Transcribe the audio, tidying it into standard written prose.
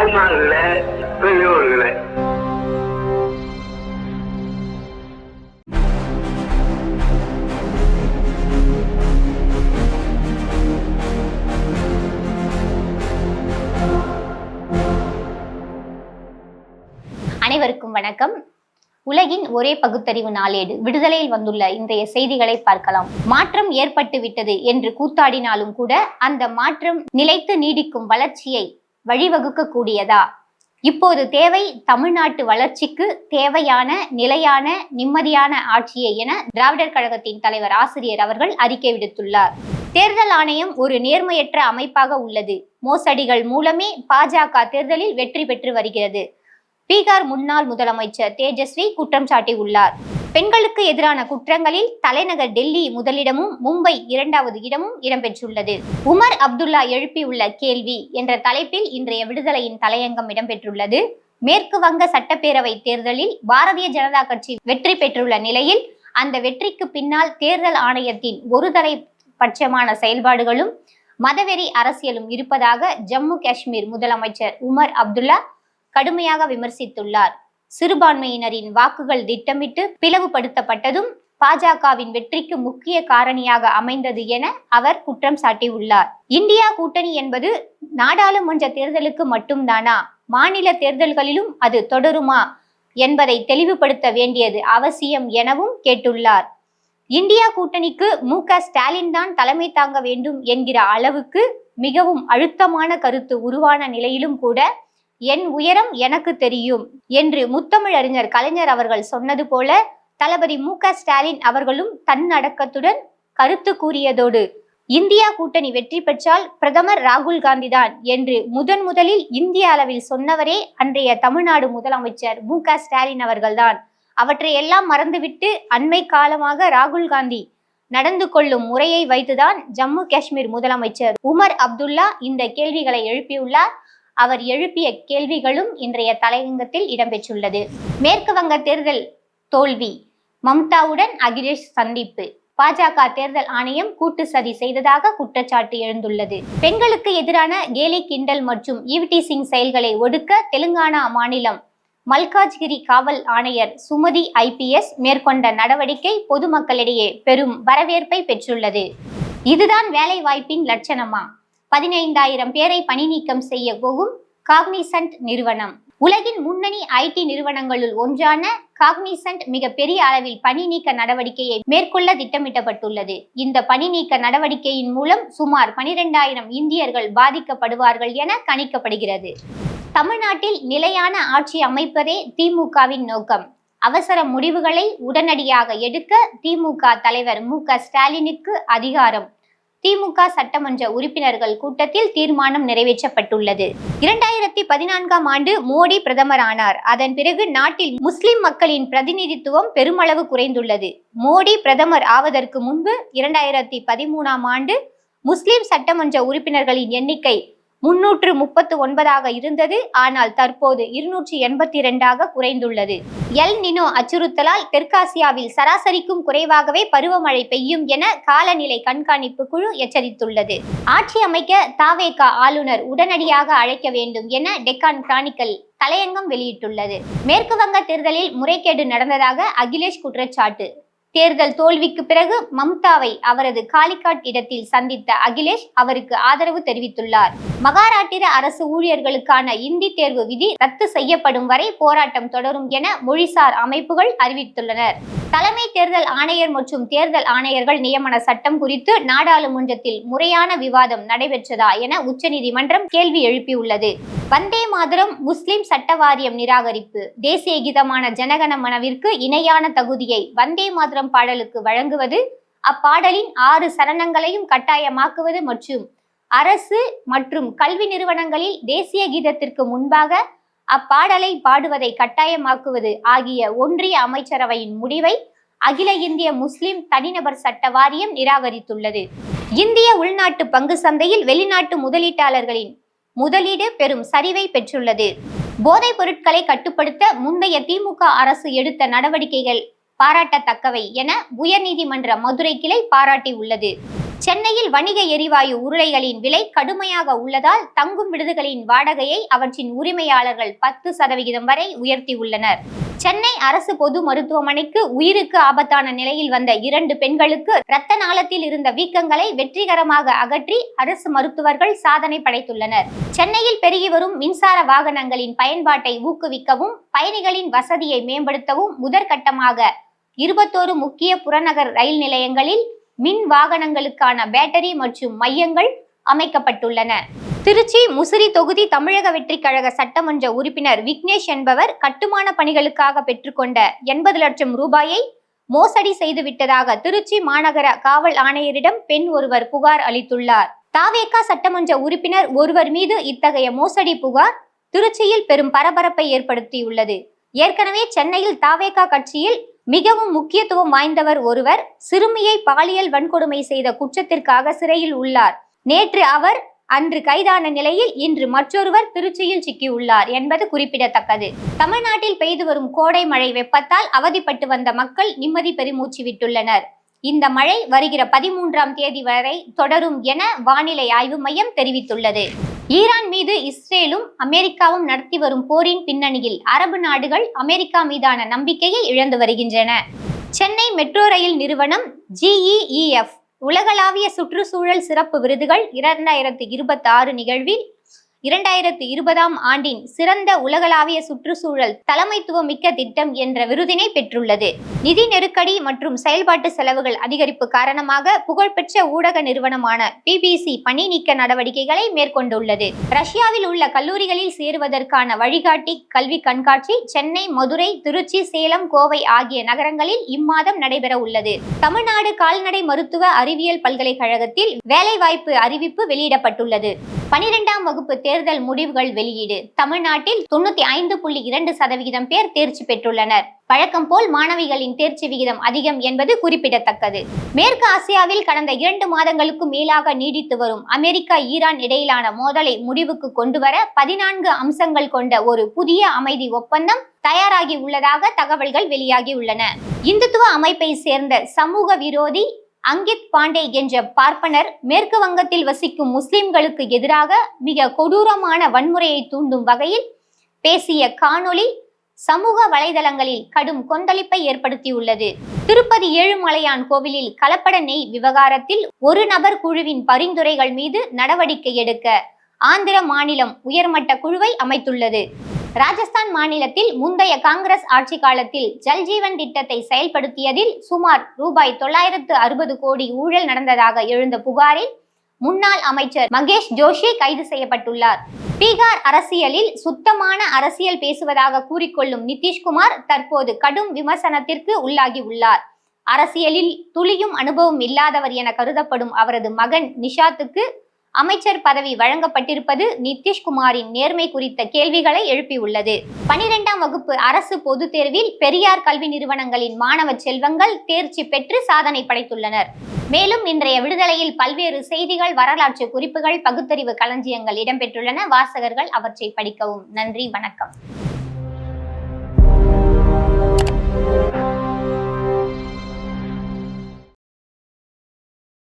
அன்பார்ந்த பெரியோர்களே, அனைவருக்கும் வணக்கம். உலகின் ஒரே பகுத்தறிவு நாளேடு விடுதலையில் வந்துள்ள இன்றைய செய்திகளை பார்க்கலாம். மாற்றம் ஏற்பட்டு விட்டது என்று கூத்தாடினாலும் கூட அந்த மாற்றம் நிலைத்து நீடிக்கும் வளர்ச்சியை வழிவகுக்க கூடியதா? இப்போது தேவை தமிழ்நாட்டு வளர்ச்சிக்கு தேவையான நிலையான நிம்மதியான ஆட்சியை என திராவிடர் கழகத்தின் தலைவர் ஆசிரியர் அவர்கள் அறிக்கை விடுத்துள்ளார். தேர்தல் ஆணையம் ஒரு நேர்மையற்ற அமைப்பாக உள்ளது. மோசடிகள் மூலமே பாஜக தேர்தலில் வெற்றி பெற்று வருகிறது. பீகார் முன்னாள் முதலமைச்சர் தேஜஸ்வி குற்றம் சாட்டியுள்ளார். பெண்களுக்கு எதிரான குற்றங்களில் தலைநகர் டெல்லி முதலிடமும் மும்பை 2வது இடமும் இடம்பெற்றுள்ளது. உமர் அப்துல்லா எழுப்பியுள்ள கேள்வி என்ற தலைப்பில் இன்றைய விடுதலையின் தலையங்கம் இடம்பெற்றுள்ளது. மேற்கு வங்க சட்டப்பேரவை தேர்தலில் பாரதிய ஜனதா கட்சி வெற்றி பெற்றுள்ள நிலையில் அந்த வெற்றிக்கு பின்னால் தேர்தல் ஆணையத்தின் ஒருதலை பட்சமான செயல்பாடுகளும் மதவெறி அரசியலும் இருப்பதாக ஜம்மு காஷ்மீர் முதலமைச்சர் உமர் அப்துல்லா கடுமையாக விமர்சித்துள்ளார். சிறுபான்மையினரின் வாக்குகள் திட்டமிட்டு பிளவுபடுத்தப்பட்டதும் பாஜகவின் வெற்றிக்கு முக்கிய காரணியாக அமைந்தது என அவர் குற்றம் சாட்டியுள்ளார். இந்தியா கூட்டணி என்பது நாடாளுமன்ற தேர்தலுக்கு மட்டும்தானா? மாநில தேர்தல்களிலும் அது தொடருமா என்பதை தெளிவுபடுத்த வேண்டியது அவசியம் எனவும் கேட்டுள்ளார். இந்தியா கூட்டணிக்கு மு.க.ஸ்டாலின் தான் தலைமை தாங்க வேண்டும் என்கிற அளவுக்கு மிகவும் அழுத்தமான கருத்து உருவான நிலையிலும் கூட என் உயரம் எனக்கு தெரியும் என்று முத்தமிழறிஞர் கலைஞர் அவர்கள் சொன்னது போல தளபதி மு.க.ஸ்டாலின் அவர்களும் தன்னடக்கத்துடன் கருத்து கூறியதோடு இந்தியா கூட்டணி வெற்றி பெற்றால் பிரதமர் ராகுல் காந்தி தான் என்று முதலில் இந்திய அளவில் சொன்னவரே அன்றைய தமிழ்நாடு முதலமைச்சர் மு.க.ஸ்டாலின் அவர்கள்தான். அவற்றை எல்லாம் மறந்துவிட்டு அண்மை காலமாக ராகுல் காந்தி நடந்து கொள்ளும் முறையை வைத்துதான் ஜம்மு காஷ்மீர் முதலமைச்சர் உமர் அப்துல்லா இந்த கேள்விகளை எழுப்பியுள்ளார். அவர் எழுப்பிய கேள்விகளும் இன்றைய தலையங்கத்தில் இடம்பெற்றுள்ளது. மேற்கு வங்க தேர்தல் தோல்வி, மம்தாவுடன் அகிலேஷ் சந்திப்பு, பாஜக தேர்தல் ஆணையம் கூட்டு சதி செய்ததாக குற்றச்சாட்டு எழுந்துள்ளது. பெண்களுக்கு எதிரான கேலி கிண்டல் மற்றும் ஈவ்டீசிங் செயல்களை ஒடுக்க தெலுங்கானா மாநிலம் மல்காஜ்கிரி காவல் ஆணையர் சுமதி IPS மேற்கொண்ட நடவடிக்கை பொதுமக்களிடையே பெரும் வரவேற்பை பெற்றுள்ளது. இதுதான் வேலை வாய்ப்பின் லட்சணமா? 15,000 பேரை பணி நீக்கம் செய்ய போகும் காக்னிசன்ட் நிறுவனம். உலகின் முன்னணி IT நிறுவனங்களுள் ஒன்றான காக்னிசன்ட் மிக பெரிய அளவில் பணி நீக்க நடவடிக்கையை மேற்கொள்ள திட்டமிட்டப்பட்டுள்ளது. இந்த பணி நீக்க நடவடிக்கையின் மூலம் சுமார் 12,000 இந்தியர்கள் பாதிக்கப்படுவார்கள் என கணிக்கப்படுகிறது. தமிழ்நாட்டில் நிலையான ஆட்சி அமைப்பதே திமுகவின் நோக்கம். அவசர முடிவுகளை உடனடியாக எடுக்க திமுக தலைவர் மு.க.ஸ்டாலினுக்கு அதிகாரம். திமுக சட்டமன்ற உறுப்பினர்கள் கூட்டத்தில் தீர்மானம் நிறைவேற்றப்பட்டுள்ளது. 2014ஆம் ஆண்டு மோடி பிரதமர் ஆனார். அதன் பிறகு நாட்டில் முஸ்லிம் மக்களின் பிரதிநிதித்துவம் பெருமளவு குறைந்துள்ளது. மோடி பிரதமர் ஆவதற்கு முன்பு 2013ஆம் ஆண்டு முஸ்லிம் சட்டமன்ற உறுப்பினர்களின் எண்ணிக்கை 339ஆக இருந்தது. ஆனால் தற்போது 282ஆக குறைந்துள்ளது. எல் நினோ அச்சுறுத்தலால் தெற்காசியாவில் சராசரிக்கும் குறைவாகவே பருவமழை பெய்யும் என காலநிலை கண்காணிப்பு குழு எச்சரித்துள்ளது. ஆட்சி அமைக்க தாவேக ஆளுநர் உடனடியாக அழைக்க வேண்டும் என டெக்கான் கிரானிக்கல் தலையங்கம் வெளியிட்டுள்ளது. மேற்கு வங்க தேர்தலில் முறைகேடு நடந்ததாக அகிலேஷ் குற்றச்சாட்டு. தேர்தல் தோல்விக்கு பிறகு மம்தாவை அவரது காலிகாட் இடத்தில் சந்தித்த அகிலேஷ் அவருக்கு ஆதரவு தெரிவித்துள்ளார். மகாராட்டிர அரசு ஊழியர்களுக்கான இந்தி தேர்வு விதி ரத்து செய்யப்படும் வரை போராட்டம் தொடரும் என மொழிசார் அமைப்புகள் அறிவித்துள்ளனர். தலைமை தேர்தல் ஆணையர் மற்றும் தேர்தல் ஆணையர்கள் நியமன சட்டம் குறித்து நாடாளுமன்றத்தில் முறையான விவாதம் நடைபெற்றதா என உச்சநீதிமன்றம் கேள்வி எழுப்பியுள்ளது. வந்தே மாதரம் முஸ்லிம் சட்ட வாரியம் நிராகரிப்பு. தேசிய கீதமான ஜனகணமனவிற்கு இணையான தகுதியை வந்தே மாதரம் பாடலுக்கு வழங்குவது, அப்பாடலின் 6 சரணங்களையும் கட்டாயமாக்குவது மற்றும் அரசு மற்றும் கல்வி நிறுவனங்களில் தேசிய கீதத்திற்கு முன்பாக அப்பாடலை பாடுவதை கட்டாயமாக்குவது ஆகிய ஒன்றிய அமைச்சரவையின் முடிவை அகில இந்திய முஸ்லிம் தனிநபர் சட்ட வாரியம் நிராகரித்துள்ளது. இந்திய உள்நாட்டு பங்கு சந்தையில் வெளிநாட்டு முதலீட்டாளர்களின் முதலீடு பெரும் சரிவை பெற்றுள்ளது. போதைப் பொருட்களை கட்டுப்படுத்த முந்தைய திமுக அரசு எடுத்த நடவடிக்கைகள் பாராட்டத்தக்கவை என உயர்நீதிமன்ற மதுரை கிளை பாராட்டியுள்ளது. சென்னையில் வணிக எரிவாயு உருளைகளின் விலை கடுமையாக உள்ளதால் தங்கும் விடுதிகளின் வாடகையை அவற்றின் உரிமையாளர்கள் 10% வரை உயர்த்தியுள்ளனர். சென்னை அரசு பொது மருத்துவமனைக்கு உயிருக்கு ஆபத்தான நிலையில் வந்த 2 பெண்களுக்கு இரத்த நாளத்தில் இருந்த வீக்கங்களை வெற்றிகரமாக அகற்றி அரசு மருத்துவர்கள் சாதனை படைத்துள்ளனர். சென்னையில் பெருகி வரும் மின்சார வாகனங்களின் பயன்பாட்டை ஊக்குவிக்கவும் பயணிகளின் வசதியை மேம்படுத்தவும் முதற்கட்டமாக 21 முக்கிய புறநகர் ரயில் நிலையங்களில் மின் வாகனங்களுக்கான பேட்டரி மற்றும் மையங்கள் அமைக்கப்பட்டுள்ளன. திருச்சி முசிறி தொகுதி தமிழக வெற்றி கழக சட்டமன்ற உறுப்பினர் விக்னேஷ் என்பவர் கட்டுமான பணிகளுக்காக பெற்றுக்கொண்ட 80 லட்சம் ரூபாயை மோசடி செய்துவிட்டதாக திருச்சி மாநகர காவல் ஆணையரிடம் பெண் ஒருவர் புகார் அளித்துள்ளார். தாவேகா சட்டமன்ற உறுப்பினர் ஒருவர் மீது இத்தகைய மோசடி புகார் திருச்சியில் பெரும் பரபரப்பை ஏற்படுத்தியுள்ளது. ஏற்கனவே சென்னையில் தாவேகா கட்சியில் மிகவும் முக்கியத்துவம் வாய்ந்தவர் ஒருவர் சிறுமியை பாலியல் வன்கொடுமை செய்த குற்றத்திற்காக சிறையில் உள்ளார். நேற்று அவர் அன்று கைதான நிலையில் இன்று மற்றொருவர் திருச்சியில் சிக்கியுள்ளார் என்பது குறிப்பிடத்தக்கது. தமிழ்நாட்டில் பெய்து வரும் கோடை மழை வெப்பத்தால் அவதிப்பட்டு வந்த மக்கள் நிம்மதி பெருமூச்சு விட்டுள்ளனர். இந்த மழை வருகிற 13ஆம் தேதி வரை தொடரும் என வானிலை ஆய்வு மையம் தெரிவித்துள்ளது. ஈரான் மீது இஸ்ரேலும் அமெரிக்காவும் நடத்தி வரும் போரின் பின்னணியில் அரபு நாடுகள் அமெரிக்கா மீதான நம்பிக்கையை இழந்து வருகின்றன. சென்னை மெட்ரோ ரயில் நிறுவனம் GEEF உலகளாவிய சுற்றுச்சூழல் சிறப்பு விருதுகள் 2026 நிகழ்வில் 2020ஆம் ஆண்டின் சிறந்த உலகளாவிய சுற்றுச்சூழல் தலைமைத்துவம் மிக்க திட்டம் என்ற விருதினை பெற்றுள்ளது. நிதி நெருக்கடி மற்றும் செயல்பாட்டு செலவுகள் அதிகரிப்பு காரணமாக புகழ்பெற்ற ஊடக நிறுவனமான BBC பணி நீக்க நடவடிக்கைகளை மேற்கொண்டுள்ளது. ரஷ்யாவில் உள்ள கல்லூரிகளில் சேருவதற்கான வழிகாட்டி கல்வி கண்காட்சி சென்னை, மதுரை, திருச்சி, சேலம், கோவை ஆகிய நகரங்களில் இம்மாதம் நடைபெற உள்ளது. தமிழ்நாடு கால்நடை மருத்துவ அறிவியல் பல்கலைக்கழகத்தில் வேலைவாய்ப்பு அறிவிப்பு வெளியிடப்பட்டுள்ளது. 12ஆம் வகுப்பு தேர்தல் முடிவுகள் வெளியீடு. தமிழ்நாட்டில் 95.2% பேர் தேர்ச்சி பெற்றுள்ளனர். வழக்கம் போல் மாணவிகளின் தேர்ச்சி விகிதம் அதிகம் என்பது குறிப்பிடத்தக்கது. மேற்கு ஆசியாவில் கடந்த 2 மாதங்களுக்கு மேலாக நீடித்து வரும் அமெரிக்கா ஈரான் இடையிலான மோதலை முடிவுக்கு கொண்டுவர 14 அம்சங்கள் கொண்ட ஒரு புதிய அமைதி ஒப்பந்தம் தயாராகி உள்ளதாக தகவல்கள் வெளியாகி உள்ளன. இந்துத்துவ அமைப்பை சேர்ந்த சமூக விரோதி அங்கித் பாண்டே என்ற பார்ப்பனர் மேற்கு வங்கத்தில் வசிக்கும் முஸ்லிம்களுக்கு எதிராக மிக கொடூரமான வன்முறையை தூண்டும் வகையில் பேசிய காணொளி சமூக வலைதளங்களில் கடும் கொந்தளிப்பை ஏற்படுத்தியுள்ளது. திருப்பதி ஏழுமலையான் கோவிலில் கலப்பட நெய் விவகாரத்தில் ஒரு நபர் குழுவின் பரிந்துரைகள் மீது நடவடிக்கை எடுக்க ஆந்திர மாநிலம் உயர்மட்ட குழுவை அமைத்துள்ளது. ராஜஸ்தான் மாநிலத்தில் முந்தைய காங்கிரஸ் ஆட்சி காலத்தில் ஜல்ஜீவன் திட்டத்தை செயல்படுத்தியதில் சுமார் ரூபாய் 960 கோடி ஊழல் நடந்ததாக எழுந்த புகாரில் முன்னாள் அமைச்சர் மகேஷ் ஜோஷி கைது செய்யப்பட்டுள்ளார். பீகார் அரசியலில் சுத்தமான அரசியல் பேசுவதாக கூறிக்கொள்ளும் நிதிஷ்குமார் தற்போது கடும் விமர்சனத்திற்கு உள்ளாகி உள்ளார். அரசியலில் துளியும் அனுபவம் இல்லாதவர் என கருதப்படும் அவரது மகன் நிஷாத்துக்கு அமைச்சர் பதவி வழங்கப்பட்டிருப்பது நிதிஷ்குமாரின் நேர்மை குறித்த கேள்விகளை எழுப்பியுள்ளது. 12ஆம் வகுப்பு அரசு பொதுத் தேர்வில் பெரியார் கல்வி நிறுவனங்களின் மாணவ செல்வங்கள் தேர்ச்சி பெற்று சாதனை படைத்துள்ளனர். மேலும் இன்றைய விடுதலையில் பல்வேறு செய்திகள், வரலாற்று குறிப்புகள், பகுத்தறிவு களஞ்சியங்கள் இடம்பெற்றுள்ளன. வாசகர்கள் அவற்றை படிக்கவும். நன்றி, வணக்கம்.